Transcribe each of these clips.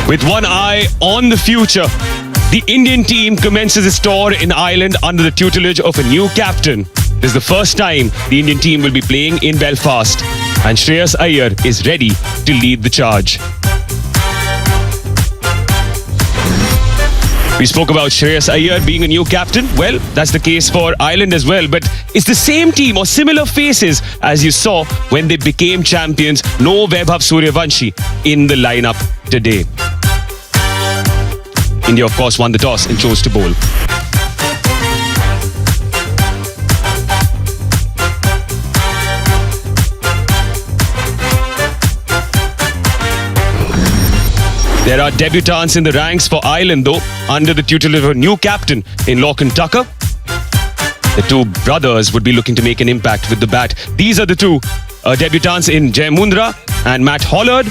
With one eye on the future, the Indian team commences its tour in Ireland under the tutelage of a new captain. This is the first time the Indian team will be playing in Belfast, and Shreyas Iyer is ready to lead the charge. We spoke about Shreyas Iyer being a new captain. Well, that's the case for Ireland as well. But it's the same team or similar faces as you saw when they became champions. No Vaibhav Suryavanshi in the lineup today. India, of course, won the toss and chose to bowl. There are debutants in the ranks for Ireland, though, under the tutelage of a new captain in Lorcan Tucker. The two brothers would be looking to make an impact with the bat. These are the two debutants in Jay Mundra and Matt Hollard.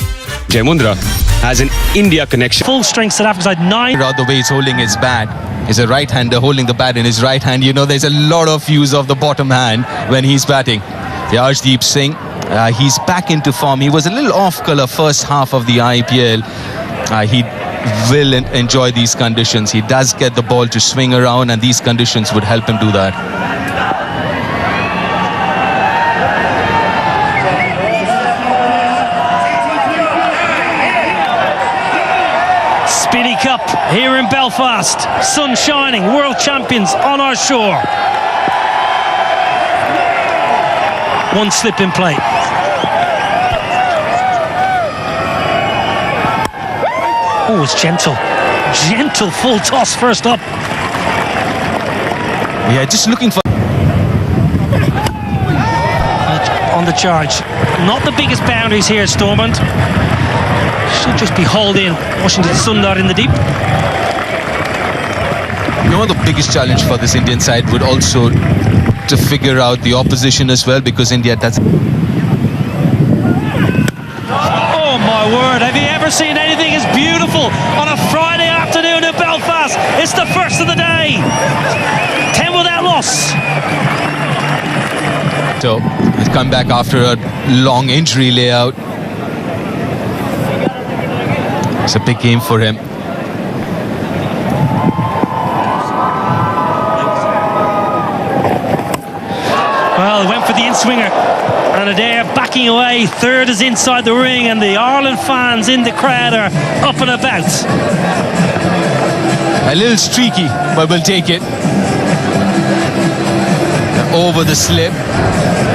Jay Mundra has an India connection. Full strength South Africa side 9. The way he's holding his bat is a right-hander holding the bat in his right hand. You know, there's a lot of use of the bottom hand when he's batting. Arshdeep Singh, he's back into form. He was a little off-colour first half of the IPL. He will enjoy these conditions. He does get the ball to swing around, and these conditions would help him do that. Speedy Cup here in Belfast. Sun shining, world champions on our shore. One slip in play. Oh, it's gentle. Gentle full toss first up. Yeah, just looking for... On the charge. Not the biggest boundaries here, Stormont. Should just be hauled in. Washington Sundar in the deep. You know, the biggest challenge for this Indian side would also to figure out the opposition as well, because India does... Oh my word, have you ever seen anything as beautiful on a Friday afternoon in Belfast? It's the first of the day. 10 without loss. So he's come back after a long injury layout. It's a big game for him. Well, he went for the in-swinger, and Adair backing away. Third is inside the ring, and the Ireland fans in the crowd are up and about. A little streaky, but we'll take it. Over the slip.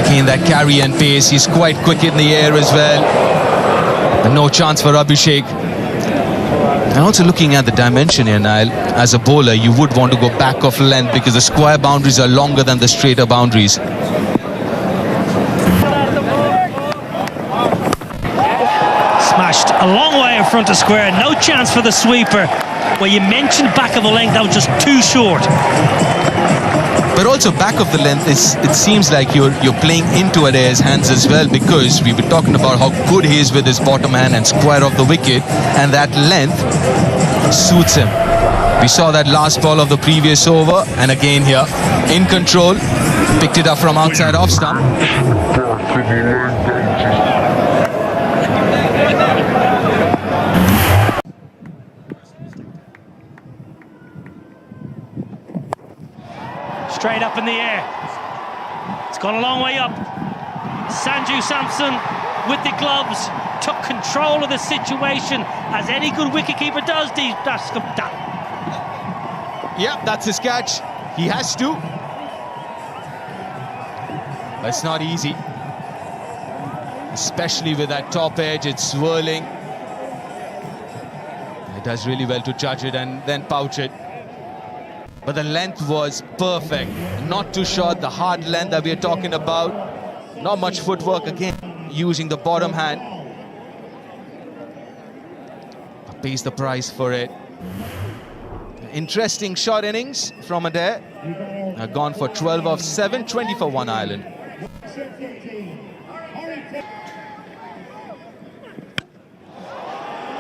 Again, that carry and pace. He's quite quick in the air as well. And no chance for Abhishek. And also looking at the dimension here, Niall, as a bowler, you would want to go back of length because the square boundaries are longer than the straighter boundaries. Smashed a long way in front of square. No chance for the sweeper. Well, you mentioned back of the length, that was just too short. But also back of the length, it seems like you're playing into Adair's hands as well, because we were talking about how good he is with his bottom hand and square of the wicket, and that length suits him. We saw that last ball of the previous over, and again here, in control, picked it up from outside off stump. Straight up in the air. It's gone a long way up. Sanju Samson with the gloves took control of the situation, as any good wicketkeeper does. Yeah, that's his catch. He has to. That's not easy. Especially with that top edge, it's swirling. He does really well to judge it and then pouch it. But the length was perfect. Not too short, the hard length that we're talking about. Not much footwork again, using the bottom hand. Pays the price for it. Interesting shot innings from Adair. Gone for 12 of 7, 20 for 1 Ireland.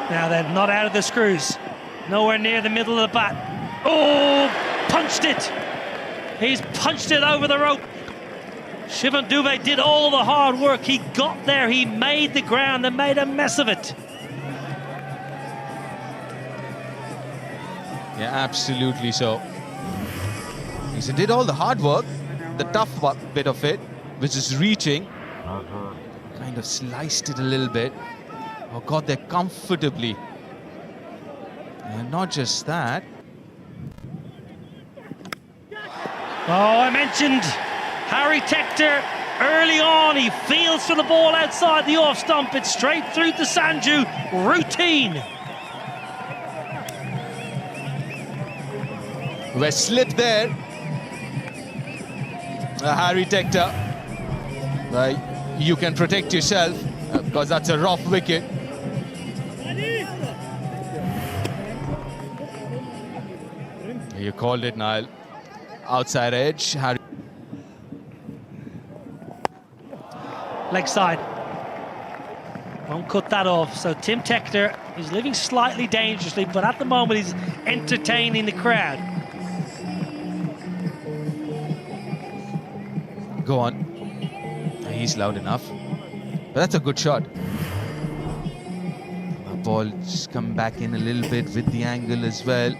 Now they're not out of the screws. Nowhere near the middle of the bat. Oh, punched it. He's punched it over the rope. Shivan Dubey did all the hard work. He got there, he made the ground and made a mess of it. Yeah, absolutely so. He did all the hard work, the tough bit of it, which is reaching. Kind of sliced it a little bit. Oh, got there comfortably. And not just that. Oh, I mentioned Harry Tector early on. He feels for the ball outside the off stump. It's straight through to Sanju. Routine. We're slipped there. Harry Tector. You can protect yourself because that's a rough wicket. You called it, Niall. Outside edge. Harry. Leg side. Won't cut that off. So Tim Tector is living slightly dangerously, but at the moment he's entertaining the crowd. Go on. He's loud enough. But that's a good shot. The ball just come back in a little bit with the angle as well.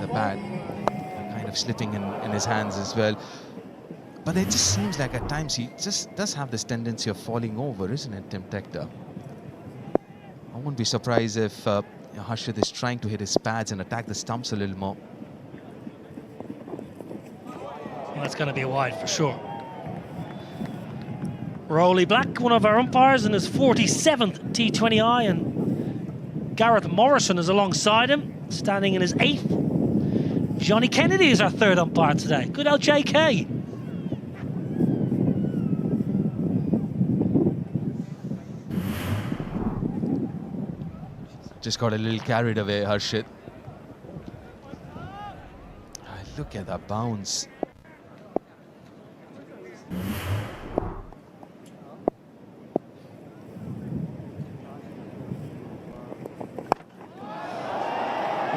The bat kind of slipping in his hands as well. But it just seems like at times he just does have this tendency of falling over, isn't it, Tim Tector? I wouldn't be surprised if Harshit is trying to hit his pads and attack the stumps a little more. Well, that's going to be a wide for sure. Rowley Black, one of our umpires, in his 47th T20I, and Gareth Morrison is alongside him, standing in his 8th. Johnny Kennedy is our 3rd umpire today. Good old JK. Just got a little carried away, Harshit. Look at that bounce.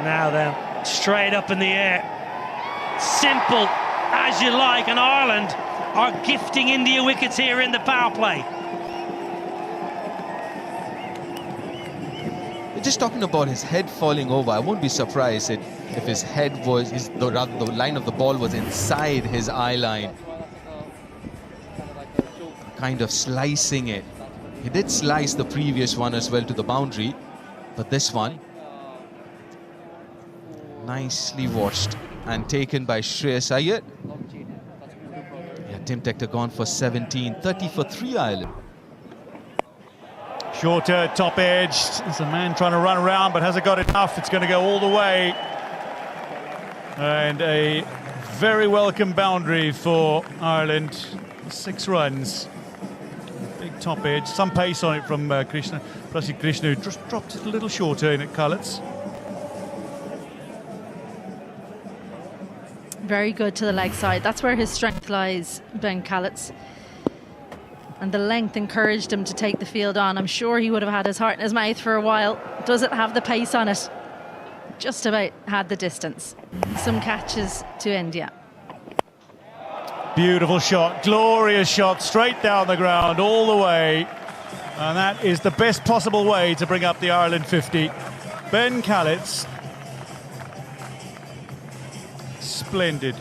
Now then, straight up in the air. Simple as you like, and Ireland are gifting India wickets here in the power play. Just talking about his head falling over, I won't be surprised if his head was, the line of the ball was inside his eye line. Kind of slicing it. He did slice the previous one as well to the boundary, but this one, nicely watched and taken by Shreyas Iyer. Yeah, Tim Tector gone for 17, 30 for 3 Ireland. Shorter, top edge. There's a man trying to run around, but hasn't got enough. It's going to go all the way. And a very welcome boundary for Ireland. 6 runs. Big top edge. Some pace on it from Krishna. Prasid Krishna, who just dropped it a little shorter in at Cullets. Very good to the leg side. That's where his strength lies, Ben Callets. And the length encouraged him to take the field on. I'm sure he would have had his heart in his mouth for a while. Does it have the pace on it? Just about had the distance. Some catches to India. Beautiful shot, glorious shot, straight down the ground, all the way. And that is the best possible way to bring up the Ireland 50. Ben Callets. Splendid.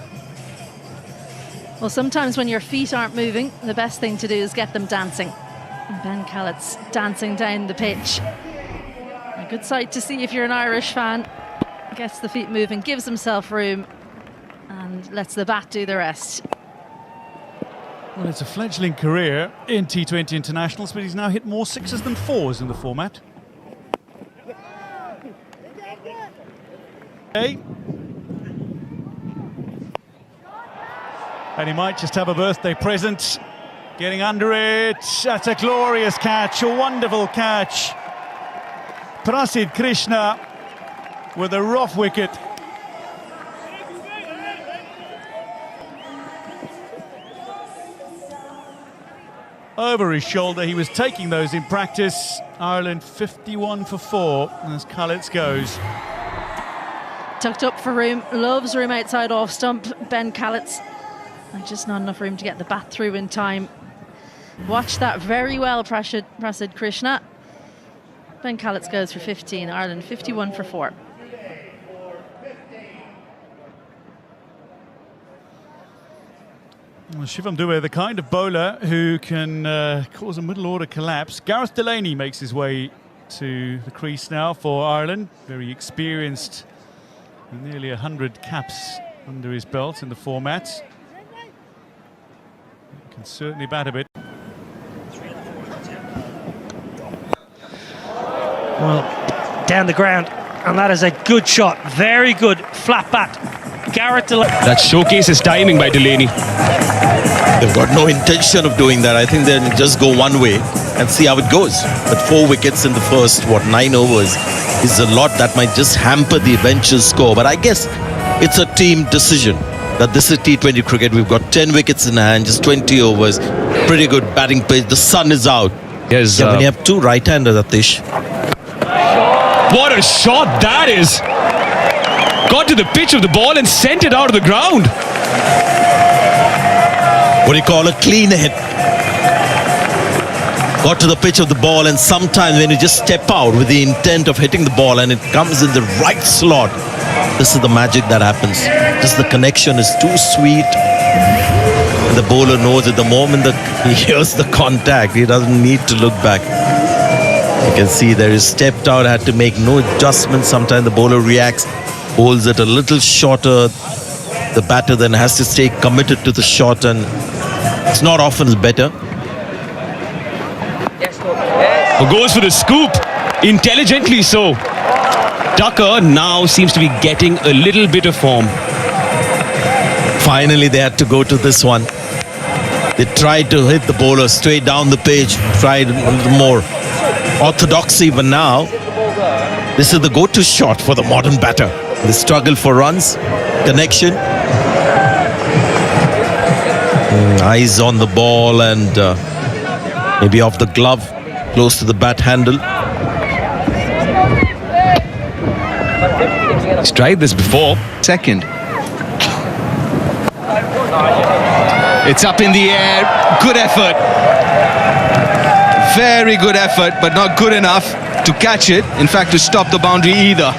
Well, sometimes when your feet aren't moving, the best thing to do is get them dancing. And Ben Callets dancing down the pitch. A good sight to see if you're an Irish fan. Gets the feet moving, gives himself room, and lets the bat do the rest. Well, it's a fledgling career in T20 internationals, but he's now hit more 6s than 4s in the format. Okay. And he might just have a birthday present. Getting under it. That's a glorious catch, a wonderful catch. Prasid Krishna with a rough wicket. Over his shoulder, he was taking those in practice. Ireland 51 for 4 as Callets goes. Tucked up for room, loves room outside off stump, Ben Callets. And just not enough room to get the bat through in time. Watch that very well, Prasid Krishna. Ben Callets goes for 15, Ireland 51 for 4. Well, Shivam Dube, the kind of bowler who can cause a middle order collapse. Gareth Delaney makes his way to the crease now for Ireland. Very experienced, nearly 100 caps under his belt in the format. Can certainly bat a bit. Well, down the ground, and that is a good shot. Very good flat bat. Gareth Delaney. That showcases timing by Delaney. They've got no intention of doing that. I think they'll just go one way and see how it goes. But 4 wickets in the first, 9 overs is a lot that might just hamper the eventual score. But I guess it's a team decision that this is T20 cricket. We've got 10 wickets in hand, just 20 overs. Pretty good batting pace. The sun is out. Yes, When you have 2 right-handers, Atish. what a shot that is! Got to the pitch of the ball and sent it out of the ground. What do you call a clean hit? Got to the pitch of the ball, and sometimes when you just step out with the intent of hitting the ball and it comes in the right slot, this is the magic that happens. Just the connection is too sweet. And the bowler knows at the moment that he hears the contact, he doesn't need to look back. You can see there is stepped out, had to make no adjustments. Sometimes the bowler reacts, holds it a little shorter. The batter then has to stay committed to the shot, and it's not often it's better. Who goes for the scoop, intelligently so. Tucker now seems to be getting a little bit of form. Finally, they had to go to this one. They tried to hit the bowler straight down the page, tried a little more orthodoxy, but now this is the go-to shot for the modern batter. The struggle for runs, connection. Eyes on the ball and maybe off the glove, close to the bat handle. He's tried this before. Second. It's up in the air. Good effort. Very good effort, but not good enough to catch it. In fact, to stop the boundary either.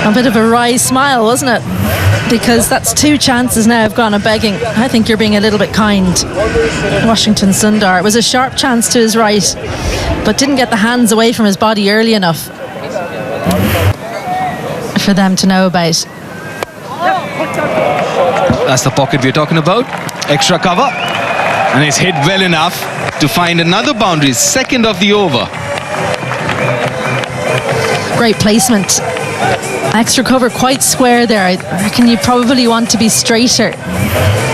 A bit of a wry smile, wasn't it? Because that's 2 chances now have gone a begging. I think you're being a little bit kind, Washington Sundar. It was a sharp chance to his right, but didn't get the hands away from his body early enough for them to know about. That's the pocket we're talking about. Extra cover. And it's hit well enough to find another boundary. Second of the over. Great placement. Extra cover quite square there. I reckon you probably want to be straighter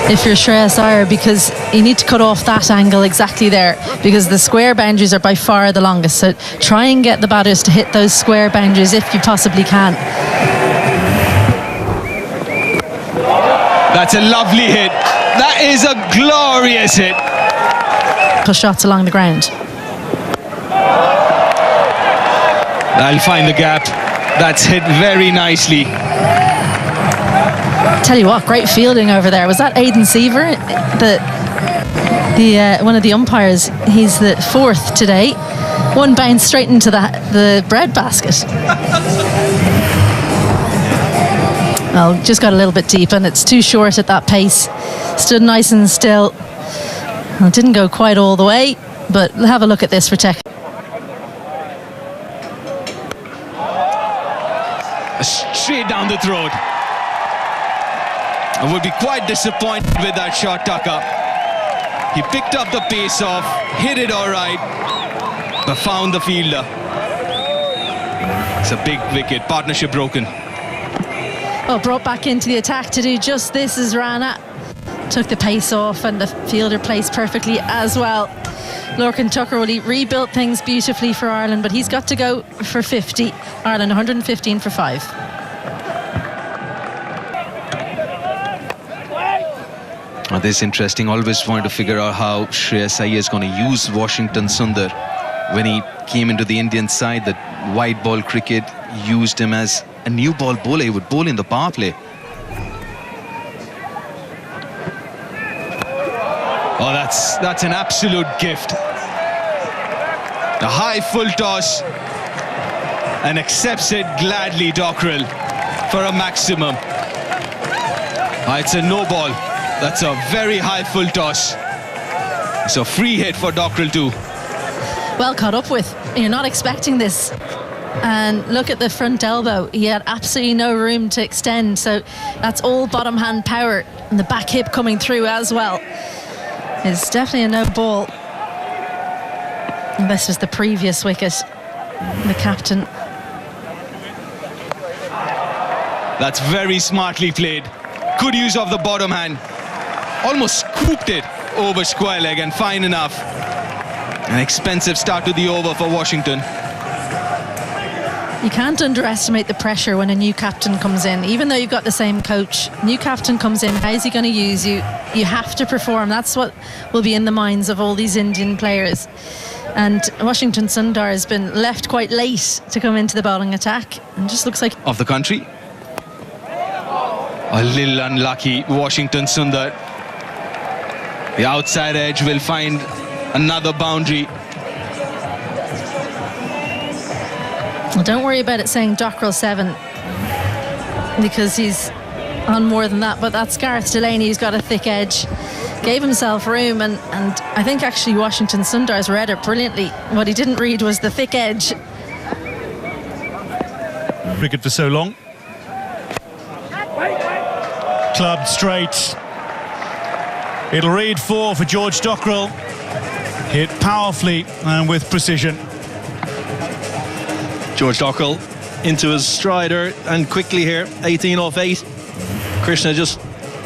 if you're Shreyas Iyer, because you need to cut off that angle exactly there, because the square boundaries are by far the longest. So try and get the batters to hit those square boundaries if you possibly can. That's a lovely hit. That is a glorious hit. Push shots along the ground. I'll find the gap. That's hit very nicely. Tell you what, great fielding over there. Was that Aidan Seaver, one of the umpires? He's the 4th today. One bounce straight into the bread basket. Well, just got a little bit deep, and it's too short at that pace. Stood nice and still. Well, it didn't go quite all the way, but have a look at this for tech. Straight down the throat. I would be quite disappointed with that shot, Tucker. He picked up the pace off, hit it all right, but found the fielder. It's a big wicket. Partnership broken. Well, brought back into the attack to do just this as Rana took the pace off, and the fielder placed perfectly as well. Lorcan Tucker, well, he rebuilt things beautifully for Ireland, but he's got to go for 50. Ireland 115 for 5. Oh, this is interesting. Always wanted to figure out how Shreyas Iyer is going to use Washington Sundar. When he came into the Indian side, the white ball cricket used him as a new ball bowler. He would bowl in the power play. Oh, that's an absolute gift. A high full toss, and accepts it gladly, Dockrell, for a maximum. It's a no ball. That's a very high full toss. It's a free hit for Dockrell too. Well caught up with. You're not expecting this. And look at the front elbow. He had absolutely no room to extend. So that's all bottom hand power. And the back hip coming through as well. It's definitely a no ball. And this was the previous wicket. The captain. That's very smartly played. Good use of the bottom hand. Almost scooped it over square leg and fine enough. An expensive start to the over for Washington. You can't underestimate the pressure when a new captain comes in. Even though you've got the same coach, new captain comes in, how is he going to use you? You have to perform. That's what will be in the minds of all these Indian players. And Washington Sundar has been left quite late to come into the bowling attack, and just looks like Of the country. A little unlucky, Washington Sundar. The outside edge will find another boundary. Well, don't worry about it saying Dockrell 7, because he's on more than that. But that's Gareth Delaney, who's got a thick edge. Gave himself room, and I think actually Washington Sundar's read it brilliantly. What he didn't read was the thick edge. Cricket for so long. Clubbed straight. It'll read 4 for George Dockrell. Hit powerfully and with precision. George Dockrell into his strider and quickly here, 18 off 8. Krishna just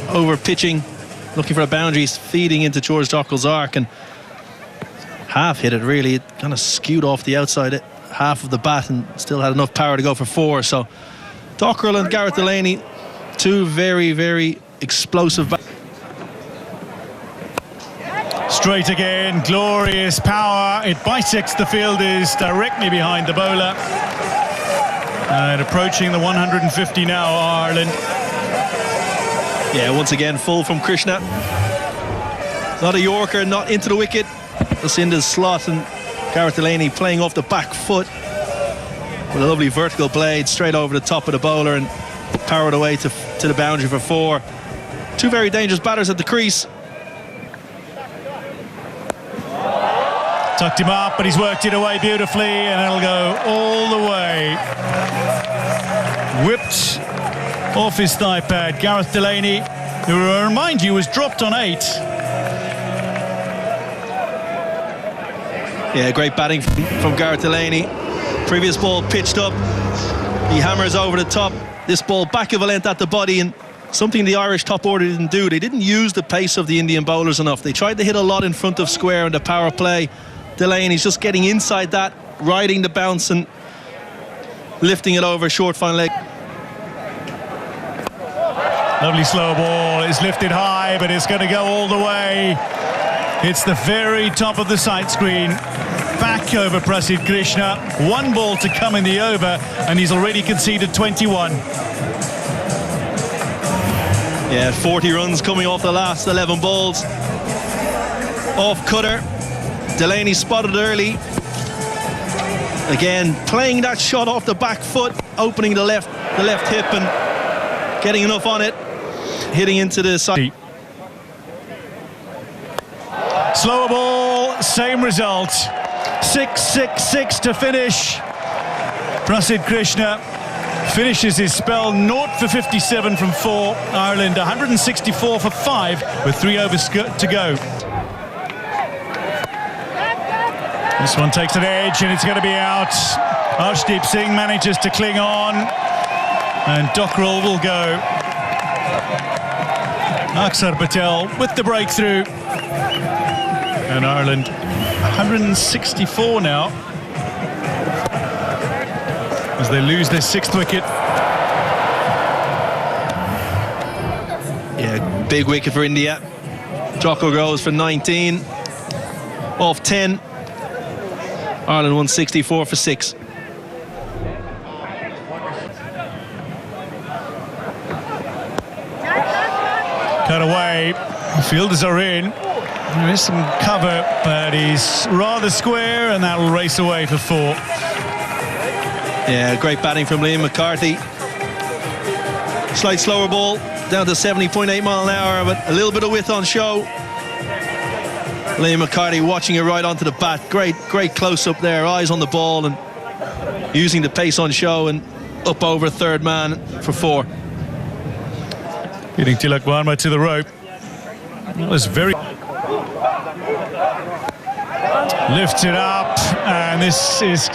over pitching, looking for a boundary, feeding into George Dockrell's arc and half hit it really. It kind of skewed off the outside half of the bat and still had enough power to go for 4. So Dockrell and Gareth Delaney, two very, very explosive bats. Straight again, glorious power. It bisects the fielders directly behind the bowler. And approaching the 150 now, Ireland. Yeah, once again, full from Krishna. Not a Yorker, not into the wicket. Just in the slot, and Gareth Delaney playing off the back foot with a lovely vertical blade straight over the top of the bowler and powered away to the boundary for 4. Two very dangerous batters at the crease. Tucked him up, but he's worked it away beautifully, and it'll go all the way. Whipped off his thigh pad. Gareth Delaney, who I remind you was dropped on 8. Yeah, great batting from Gareth Delaney. Previous ball pitched up. He hammers over the top. This ball back of a length at the body, and something the Irish top order didn't do. They didn't use the pace of the Indian bowlers enough. They tried to hit a lot in front of square in the power play. Delaney's just getting inside that, riding the bounce and lifting it over short fine leg. Lovely slow ball. It's lifted high, but it's going to go all the way. It's the very top of the sight screen. Back over Prasidh Krishna. 1 ball to come in the over, and he's already conceded 21. Yeah, 40 runs coming off the last 11 balls. Off cutter. Delaney spotted early. Again, playing that shot off the back foot, opening the left hip and getting enough on it, hitting into the side. Slower ball, same result. 6-6-6 to finish. Prasidh Krishna finishes his spell 0 for 57 from 4. Ireland 164 for 5 with 3 overs to go. This one takes an edge and it's going to be out. Arshdeep Singh manages to cling on, and Dockrell will go. Aksar Patel with the breakthrough. And Ireland 164 now as they lose their 6th wicket. Yeah, big wicket for India. Dockrell goes for 19 off 10. Ireland 164 for 6. Cut away. The fielders are in. There is some cover, but he's rather square, and that'll race away for 4. Yeah, great batting from Liam McCarthy. Slight slower ball. down to 70.8 mile an hour, but a little bit of width on show. Liam McCarthy watching it right onto the bat. Great close-up there, eyes on the ball and using the pace on show and up over third man for 4. Getting Tilak Varma to the rope. That was very... Lifts it up, and this is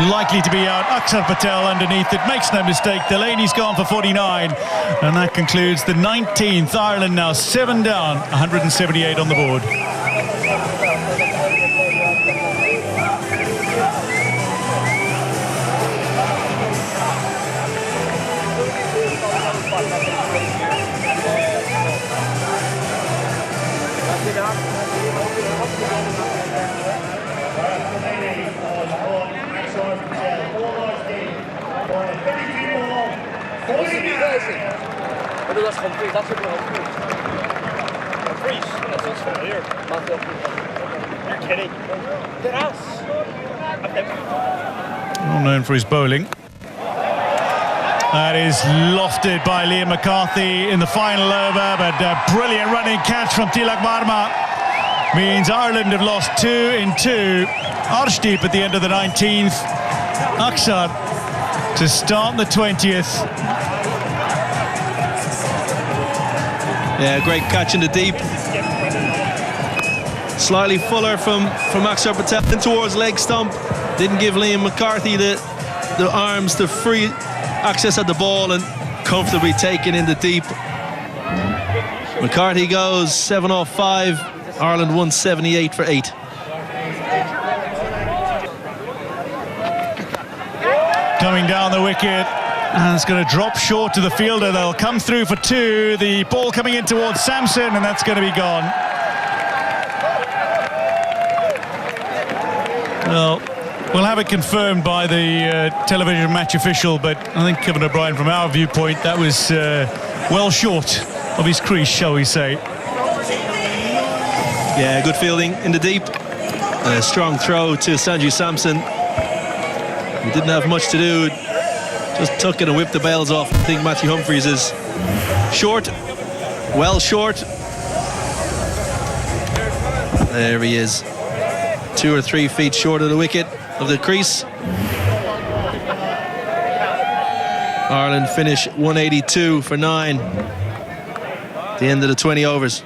likely to be out. Akshar Patel underneath it, makes no mistake. Delaney's gone for 49, and that concludes the 19th. Ireland now 7 down, 178 on the board. Well known for his bowling. That is lofted by Liam McCarthy in the final over, but a brilliant running catch from Tilak Varma means Ireland have lost 2 in 2. Arshdeep at the end of the 19th. Akshar to start the 20th. Yeah, great catch in the deep. Slightly fuller from Akshar Patel in towards leg stump. Didn't give Liam McCarthy the arms to free access at the ball and comfortably taken in the deep. McCarthy goes 7 off 5. Ireland 178 for 8. Coming down the wicket, and it's going to drop short to the fielder. They'll come through for 2. The ball coming in towards Sampson, and that's going to be gone. Well, we'll have it confirmed by the television match official, but I think Kevin O'Brien, from our viewpoint, that was well short of his crease, shall we say. Yeah, good fielding in the deep. A strong throw to Sanju Sampson. He didn't have much to do. Just took it and whipped the bails off. I think Matthew Humphries is short. Well short. There he is. 2 or 3 feet short of the wicket, of the crease. Ireland finish 182 for 9. The end of the 20 overs.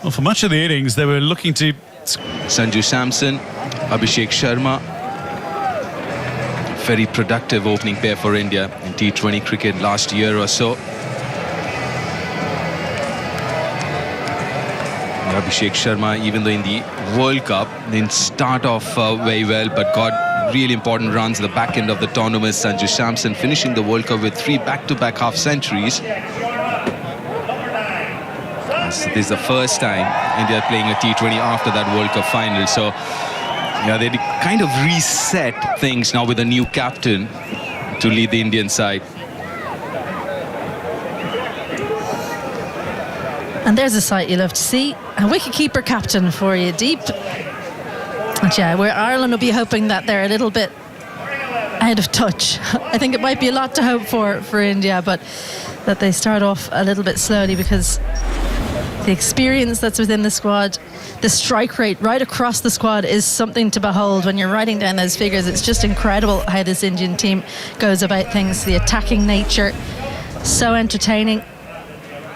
Well, for much of the innings, they were looking to... Sanju Sampson, Abhishek Sharma. Very productive opening pair for India in T20 cricket last year or so. Abhishek Sharma, even though in the World Cup didn't start off very well, but got really important runs at the back end of the tournament. Sanju Sampson finishing the World Cup with 3 back-to-back half-centuries. So this is the first time India are playing a T20 after that World Cup final. So yeah, they kind of reset things now with a new captain to lead the Indian side. And there's a sight you love to see. A wicketkeeper captain for you, Deep. But yeah, where Ireland will be hoping that they're a little bit out of touch. I think it might be a lot to hope for India, but that they start off a little bit slowly, because the experience that's within the squad, the strike rate right across the squad is something to behold. When you're writing down those figures, it's just incredible how this Indian team goes about things. The attacking nature, so entertaining.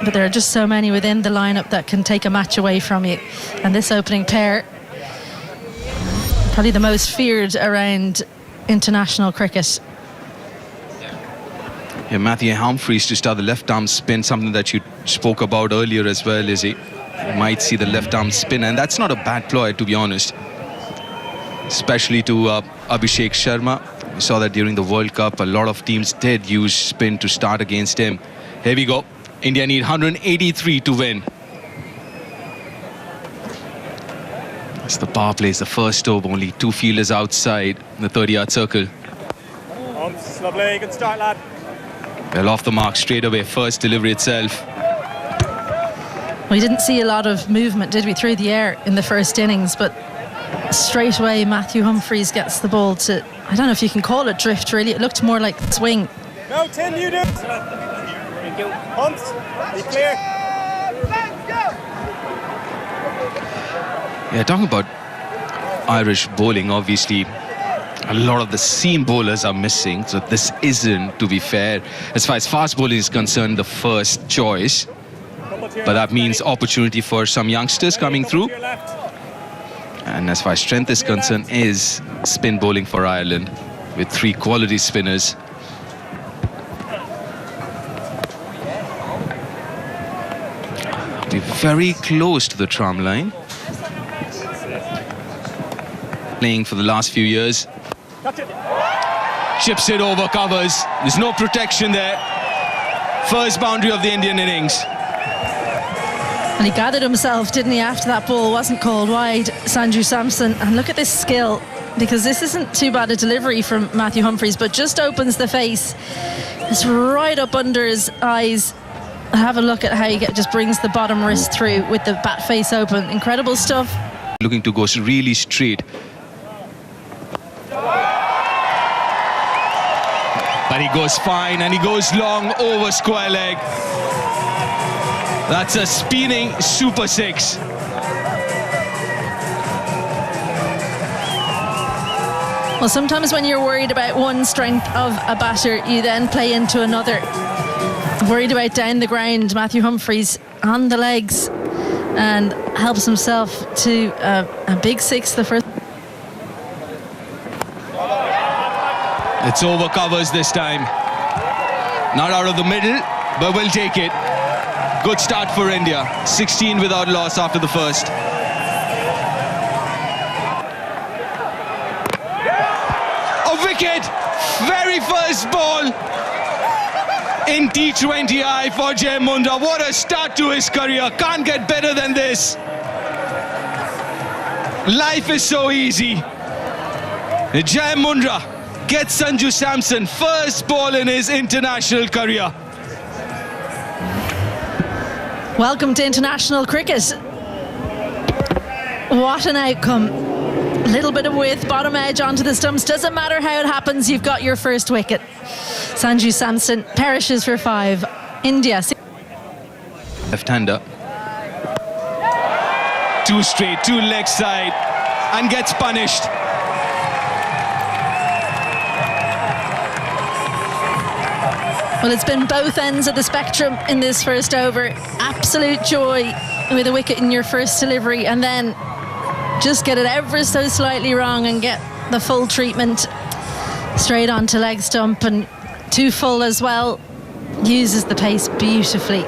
But there are just so many within the lineup that can take a match away from you. And this opening pair, probably the most feared around international cricket. Yeah, Matthew Humphries to start the left arm spin, something that you spoke about earlier as well, Izzy. You might see the left arm spin, and that's not a bad ploy, to be honest. Especially to Abhishek Sharma. We saw that during the World Cup, a lot of teams did use spin to start against him. Here we go. India need 183 to win. It's the power play, it's the first over, only 2 fielders outside the 30-yard circle. Lovely, good start, lad. Well, off the mark straight away, first delivery itself. We didn't see a lot of movement, did we, through the air in the first innings, but straight away Matthew Humphries gets the ball to, I don't know if you can call it drift, really. It looked more like swing. No, Tim, you do it. Thank you. Humps, be clear. Yeah, talking about Irish bowling, obviously a lot of the seam bowlers are missing, so this isn't, to be fair, as far as fast bowling is concerned, the first choice. But that means opportunity for some youngsters coming through. And as far as strength is concerned, is spin bowling for Ireland with 3 quality spinners. Be very close to the tram line. Playing for the last few years. Chips it over covers. There's no protection there. First boundary of the Indian innings. And he gathered himself, didn't he, after that ball wasn't called wide, Sanju Samson. And look at this skill, because this isn't too bad a delivery from Matthew Humphries, but just opens the face. It's right up under his eyes. Have a look at how he just brings the bottom wrist through with the bat face open. Incredible stuff. Looking to go really straight. But he goes fine, and he goes long over square leg. That's a spinning super 6. Well, sometimes when you're worried about one strength of a batter, you then play into another. Worried about down the ground, Matthew Humphries on the legs and helps himself to a big 6 the first. It's over covers this time. Not out of the middle, but we'll take it. Good start for India. 16 without loss after the first. A wicket! Very first ball in T20 Ire for Jai Mundra. What a start to his career. Can't get better than this. Life is so easy. Jai Mundra gets Sanju Samson first ball in his international career. Welcome to international cricket. What an outcome. A little bit of width, bottom edge onto the stumps. Doesn't matter how it happens, you've got your first wicket. Sanju Samson perishes for 5. India. Left-hander. 2 straight, 2 leg side, and gets punished. Well, it's been both ends of the spectrum in this first over. Absolute joy with a wicket in your first delivery, and then just get it ever so slightly wrong and get the full treatment straight onto leg stump, and too full as well. Uses the pace beautifully.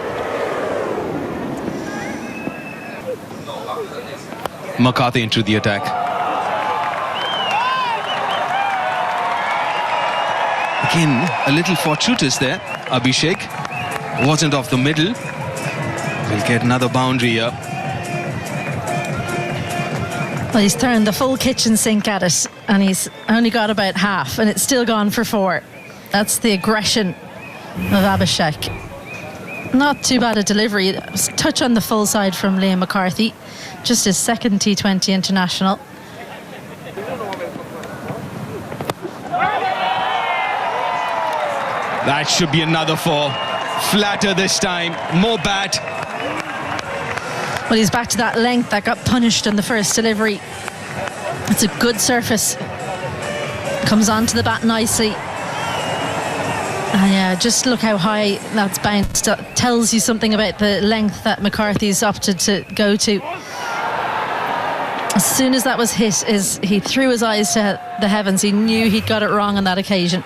McCarthy into the attack. Again, a little fortuitous there. Abhishek wasn't off the middle. We'll get another boundary here. Well, he's turned the full kitchen sink at it, and he's only got about half, and it's still gone for 4. That's the aggression of Abhishek. Not too bad a delivery. It was a touch on the full side from Liam McCarthy. Just his second T20 international. That should be another 4. Flatter this time. More bat. Well, he's back to that length that got punished in the first delivery. It's a good surface. Comes onto the bat nicely. And yeah, just look how high that's bounced. That tells you something about the length that McCarthy's opted to go to. As soon as that was hit, he threw his eyes to the heavens. He knew he'd got it wrong on that occasion.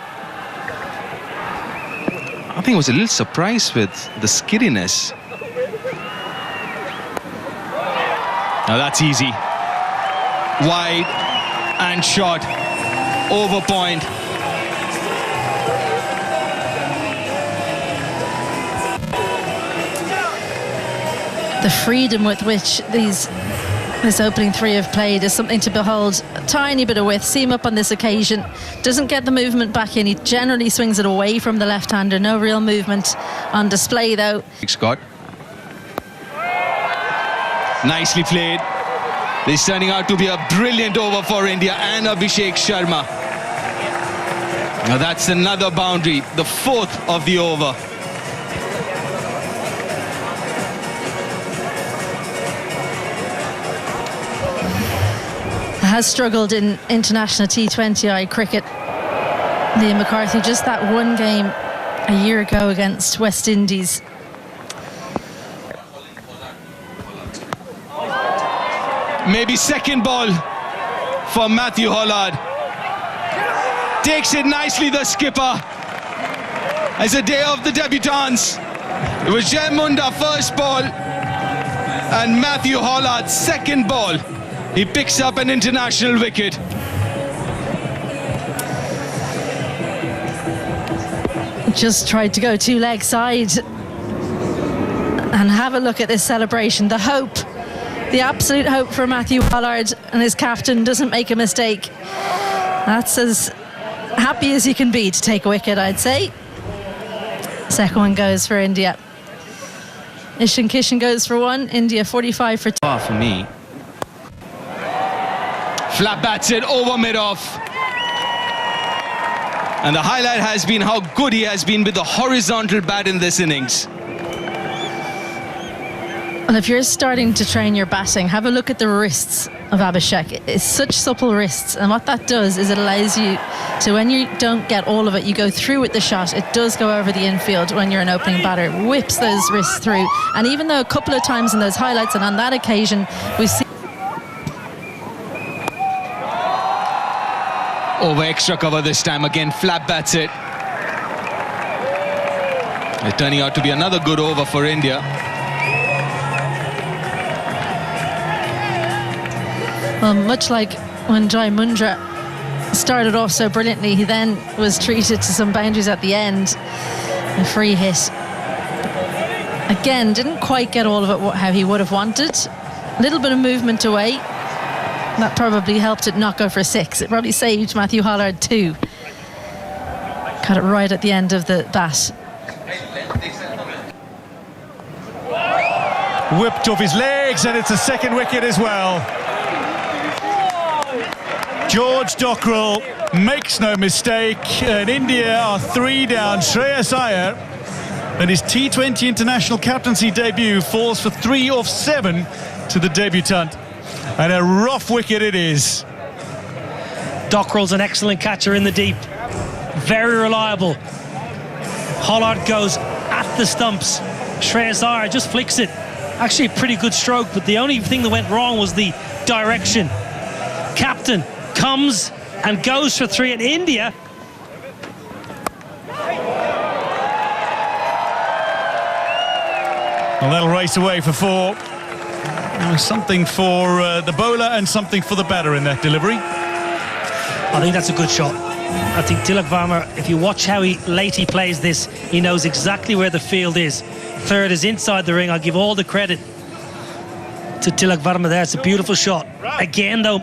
I think I was a little surprised with the skiddiness. Now that's easy. Wide and short. Over point. The freedom with which this opening 3 have played is something to behold. A tiny bit of width. Seam up on this occasion. Doesn't get the movement back in. He generally swings it away from the left-hander. No real movement on display, though. Scott. Nicely played. This is turning out to be a brilliant over for India and Abhishek Sharma. Now that's another boundary, the 4th of the over. has struggled in international T20I cricket. Liam McCarthy, just that one game a year ago against West Indies. Maybe second ball for Matthew Hollard. Takes it nicely, the skipper. As a day of the debutants, it was Jai Munda first ball and Matthew Hollard second ball. He picks up an international wicket. Just tried to go two leg side. And have a look at this celebration. The hope, the absolute hope for Matthew Hollard and his captain doesn't make a mistake. That's as happy as you can be to take a wicket, I'd say. Second one goes for India. Ishan Kishan goes for one. India 45 for 2. For me. Flat bats it over mid-off. And the highlight has been how good he has been with the horizontal bat in this innings. And if you're starting to train your batting, have a look at the wrists of Abhishek. It's such supple wrists, and what that does is it allows you to, when you don't get all of it, you go through with the shot. It does go over the infield when you're an opening batter. It whips those wrists through. And even though a couple of times in those highlights and on that occasion we've seen over extra cover this time, again flat bats it. It's turning out to be another good over for India. Well, much like when Jai Mundra started off so brilliantly, he then was treated to some boundaries at the end. A free hit. Again, didn't quite get all of it how he would have wanted. A little bit of movement away. That probably helped it not go for 6. It probably saved Matthew Hollard 2. Got it right at the end of the bat. Whipped off his legs, and it's a second wicket as well. George Dockrell makes no mistake, and India are 3 down. Shreyas Iyer, and his T20 international captaincy debut, falls for 3 off 7 to the debutant. And a rough wicket it is. Dockrell's an excellent catcher in the deep. Very reliable. Hollard goes at the stumps. Shreyas Iyer just flicks it. Actually a pretty good stroke, but the only thing that went wrong was the direction. Captain comes and goes for 3 in India. Well, they'll race away for 4. Something for the bowler and something for the batter in that delivery. I think that's a good shot. I think Tilak Varma, if you watch how late he plays this, he knows exactly where the field is. Third is inside the ring. I'll give all the credit to Tilak Varma there. It's a beautiful shot. Again, though,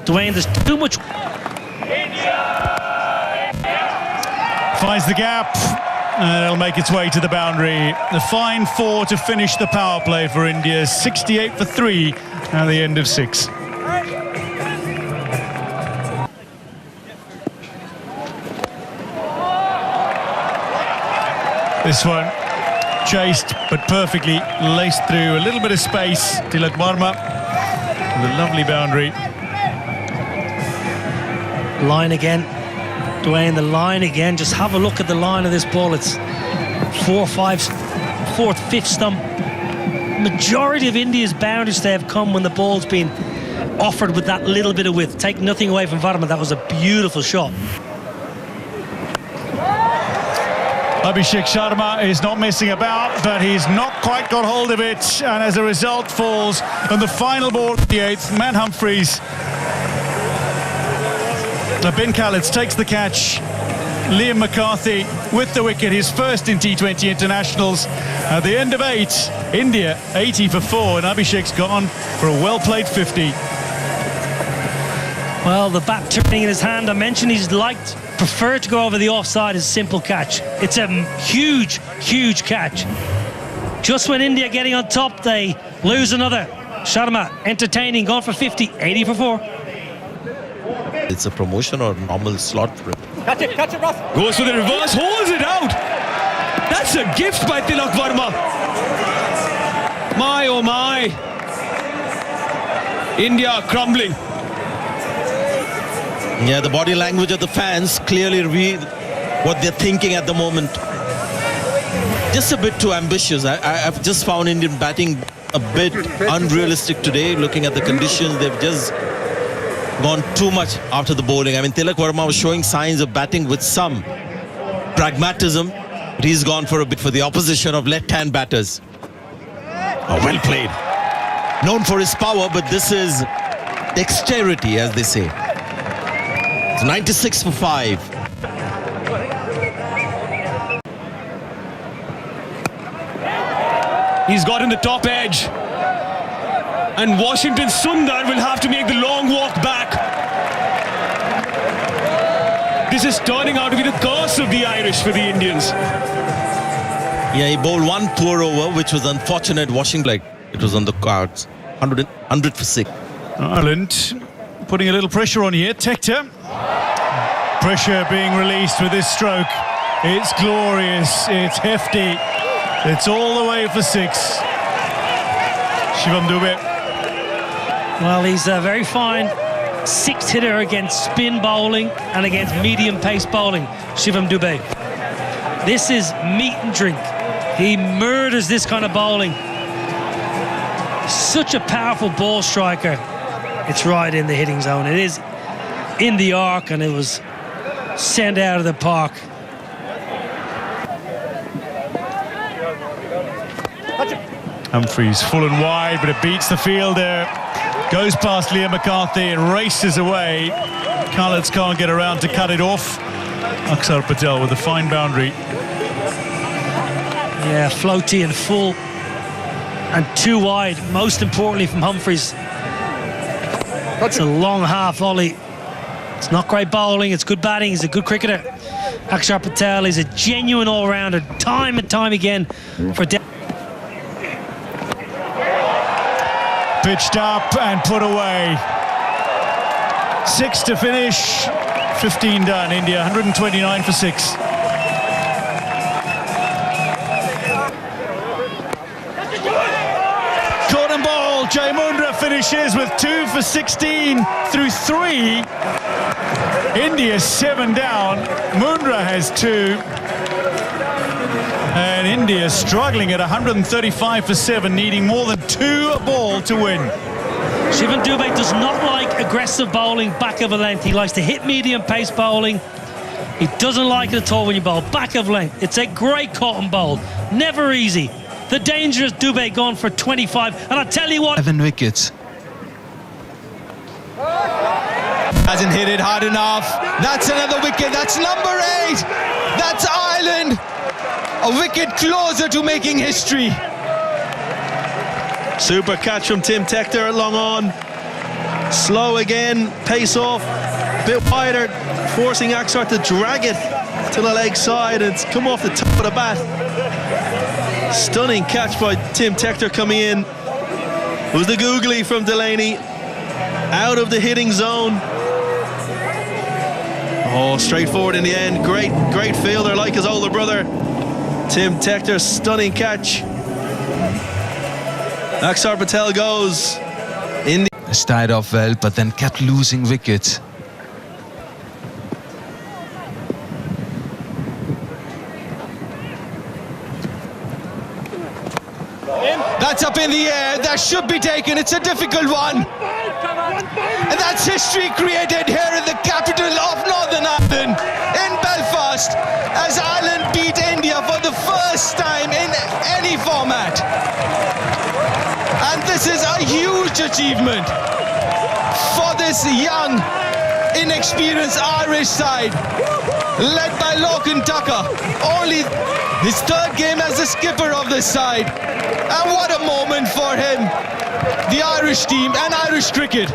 Dwayne, there's too much. Finds the gap, and it'll make its way to the boundary. The fine 4 to finish the power play for India. 68 for 3 at the end of 6. This one chased but perfectly laced through a little bit of space. Tilak Varma with a lovely boundary. Line again. Dwayne, the line again. Just have a look at the line of this ball. It's 4, 5, 4th, 5th stump. Majority of India's boundaries they have come when the ball's been offered with that little bit of width. Take nothing away from Varma. That was a beautiful shot. Abhishek Sharma is not messing about, but he's not quite got hold of it, and as a result falls on the final ball of the 8th. Matt Humphreys. Ben Khaled takes the catch. Liam McCarthy with the wicket, his first in T20 internationals. At the end of 8, India 80 for 4, and Abhishek's gone for a well-played 50. Well, the bat turning in his hand, I mentioned he's preferred to go over the offside as a simple catch. It's a huge, huge catch. Just when India getting on top, they lose another. Sharma entertaining, gone for 50, 80 for 4. It's a promotion or normal slot for him. Catch it, Ross. Goes for the reverse, holds it out. That's a gift by Tilak Varma. My oh my. India crumbling. Yeah, the body language of the fans clearly reveal what they're thinking at the moment. Just a bit too ambitious. I've just found Indian batting a bit unrealistic today. Looking at the conditions, they've just gone too much after the bowling. I mean, Tilak Verma was showing signs of batting with some pragmatism, but he's gone for a bit for the opposition of left-hand batters. Oh, well played. Known for his power, but this is dexterity, as they say. It's 96 for 5. He's gotten the top edge. And Washington Sundar will have to make the long walk back. This is turning out to be the curse of the Irish for the Indians. Yeah, he bowled one poor over, which was unfortunate. Washington, it was on the cards. 100 for 6. Ireland putting a little pressure on here. Tector. Pressure being released with this stroke. It's glorious. It's hefty. It's all the way for 6. Shivam Dube. Well, he's a very fine sixth hitter against spin bowling and against medium pace bowling, Shivam Dube. This is meat and drink. He murders this kind of bowling. Such a powerful ball striker. It's right in the hitting zone. It is in the arc, and it was sent out of the park. Humphreys full and wide, but it beats the fielder. Goes past Liam McCarthy and races away. Khaleds can't get around to cut it off. Akshar Patel with a fine boundary. Yeah, floaty and full and too wide, most importantly from Humphreys. That's a long half volley. It's not great bowling, it's good batting, he's a good cricketer. Akshar Patel is a genuine all-rounder, time and time again for Pitched up and put away. 6 to finish, 15 done. India 129 for 6. Caught and ball. Jai Mundra finishes with 2 for 16 through 3. India 7 down. Mundra has 2. And India struggling at 135 for 7, needing more than 2 a ball to win. Shivam Dube does not like aggressive bowling back of a length. He likes to hit medium pace bowling. He doesn't like it at all when you bowl back of length. It's a great caught and bowl. Never easy. The dangerous Dube gone for 25. And I tell you what, 7 wickets. Hasn't hit it hard enough. That's another wicket. That's number 8. That's Ireland. A wicket closer to making history. Super catch from Tim Tector, long on. Slow again, pace off, bit wider, forcing Akshar to drag it to the leg side. It's come off the top of the bat. Stunning catch by Tim Tector coming in. It was the googly from Delaney. Out of the hitting zone. Oh, straightforward in the end. Great fielder like his older brother. Tim Tector, stunning catch. Akshar Patel goes in. Started off well, but then kept losing wickets. That's up in the air. That should be taken. It's a difficult one. And that's history created here in the capital of Northern Ireland, in Belfast, as Ireland beat India for the first time in any format. And this is a huge achievement for this young, inexperienced Irish side, led by Lachlan Tucker. Only his 3rd game as the skipper of this side. And what a moment for him, the Irish team and Irish cricket.